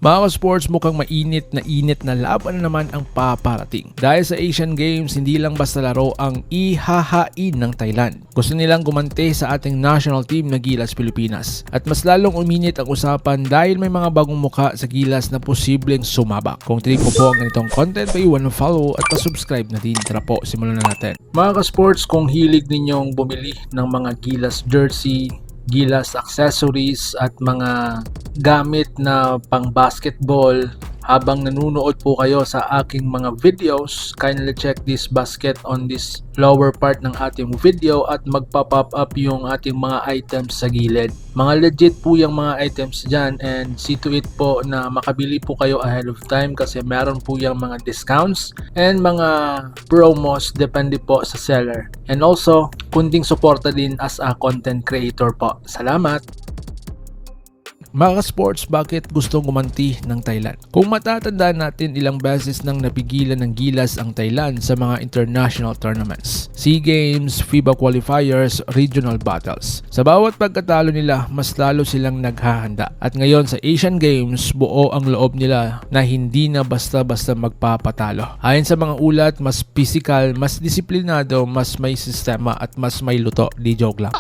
Mga sports, mukhang mainit na laban na naman ang paparating. Dahil sa Asian Games, hindi lang basta laro ang ihahain ng Thailand. Gusto nilang gumante sa ating national team na Gilas Pilipinas. At mas lalong uminit ang usapan dahil may mga bagong mukha sa Gilas na posibleng sumabak. Kung trip mo po ang ganitong content, paiwan ng follow at pa-subscribe na din. Tara po, simulan na natin. Mga sports, kung hilig ninyong bumili ng mga Gilas jersey, Gilas accessories at mga gamit na pang basketball habang nanonood po kayo sa aking mga videos, kindly check this basket on this lower part ng ating video at magpa-pop up yung ating mga items sa gilid. Mga legit po yung mga items dyan and see to it po na makabili po kayo ahead of time kasi meron po yung mga discounts and mga promos depende po sa seller. And also, kunting suporta din as a content creator po. Salamat! Mga sports, bakit gustong gumanti ng Thailand? Kung matatandaan natin, ilang beses nang napigilan ng Gilas ang Thailand sa mga international tournaments, SEA Games, FIBA qualifiers, regional battles. Sa bawat pagkatalo nila, mas lalo silang naghahanda. At ngayon sa Asian Games, buo ang loob nila na hindi na basta-basta magpapatalo. Ayon sa mga ulat, mas physical, mas disiplinado, mas may sistema at mas may luto. Di joke lang.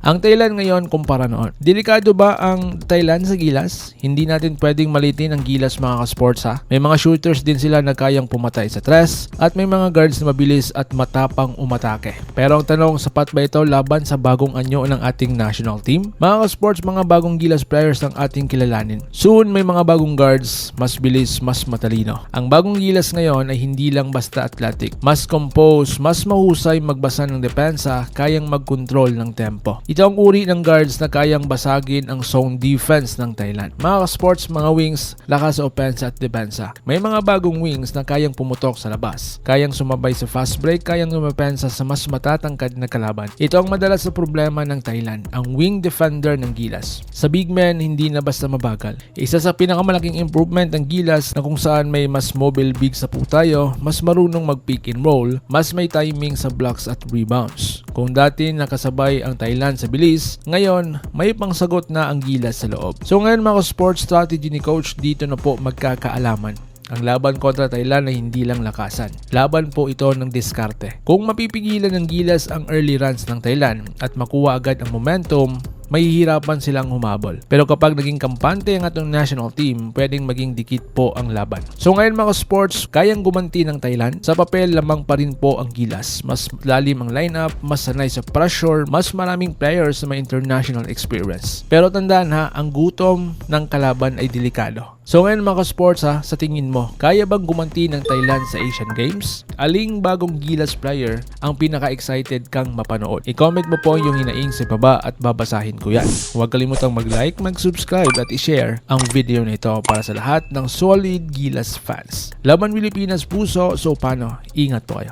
Ang Thailand ngayon kumpara noon. Delikado ba ang Thailand sa Gilas? Hindi natin pwedeng malitin ang Gilas mga ka-sports ha. May mga shooters din sila na kayang pumatay sa tres at may mga guards na mabilis at matapang umatake. Pero ang tanong, sapat ba ito laban sa bagong anyo ng ating national team? Mga ka-sports, mga bagong Gilas players ang ating kilalanin. Soon may mga bagong guards, mas bilis, mas matalino. Ang bagong Gilas ngayon ay hindi lang basta athletic. Mas composed, mas mahusay magbasa ng depensa, kayang mag-control ng tempo. Ito ang uri ng guards na kayang basagin ang zone defense ng Thailand. Mga sports, mga wings, lakas sa opensa at depensa. May mga bagong wings na kayang pumutok sa labas. Kayang sumabay sa fast break, kayang lumepensa sa mas matatangkad na kalaban. Ito ang madalas sa problema ng Thailand, ang wing defender ng Gilas. Sa big men, hindi na basta mabagal. Isa sa pinakamalaking improvement ng Gilas na kung saan may mas mobile bigs sa po tayo, mas marunong mag-pick and roll, mas may timing sa blocks at rebounds. Kung dati nakasabay ang Thailand sa bilis, ngayon may pangsagot na ang Gilas sa loob. So ngayon mga sports, strategy ni coach dito na po magkakaalaman. Ang laban kontra Thailand ay hindi lang lakasan. Laban po ito ng diskarte. Kung mapipigilan ng Gilas ang early runs ng Thailand at makuha agad ang momentum, mahihirapan silang humabol. Pero kapag naging kampante ang atong national team, pwedeng maging dikit po ang laban. So ngayon mga sports, kayang gumanti ng Thailand. Sa papel lamang pa rin po ang Gilas. Mas lalim ang lineup, mas sanay sa pressure, mas maraming players na may international experience. Pero tandaan ha, ang gutom ng kalaban ay delikado. So ngayon mga sports ha, sa tingin mo, kaya bang gumanti ng Thailand sa Asian Games? Aling bagong Gilas player ang pinaka-excited kang mapanood? I-comment mo po yung hinaing sa baba at babasahin ko yan. Huwag kalimutang mag-like, mag-subscribe at i-share ang video na ito para sa lahat ng solid Gilas fans. Laban Pilipinas puso, so paano? Ingat po kayo.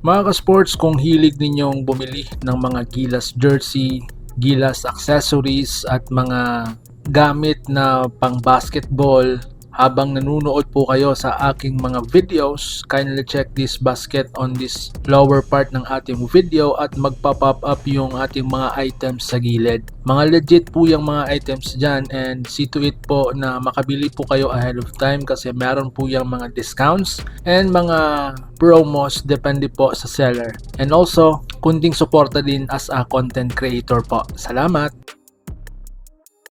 Mga ka-sports, kung hilig ninyong bumili ng mga Gilas jersey, Gilas accessories at mga gamit na pang basketball habang nanonood po kayo sa aking mga videos, kindly check this basket on this lower part ng ating video at magpa-pop up yung ating mga items sa gilid. Mga legit po yung mga items dyan and see to it po na makabili po kayo ahead of time kasi meron po yung mga discounts and mga promos depende po sa seller. And also, kunting suporta din as a content creator po. Salamat!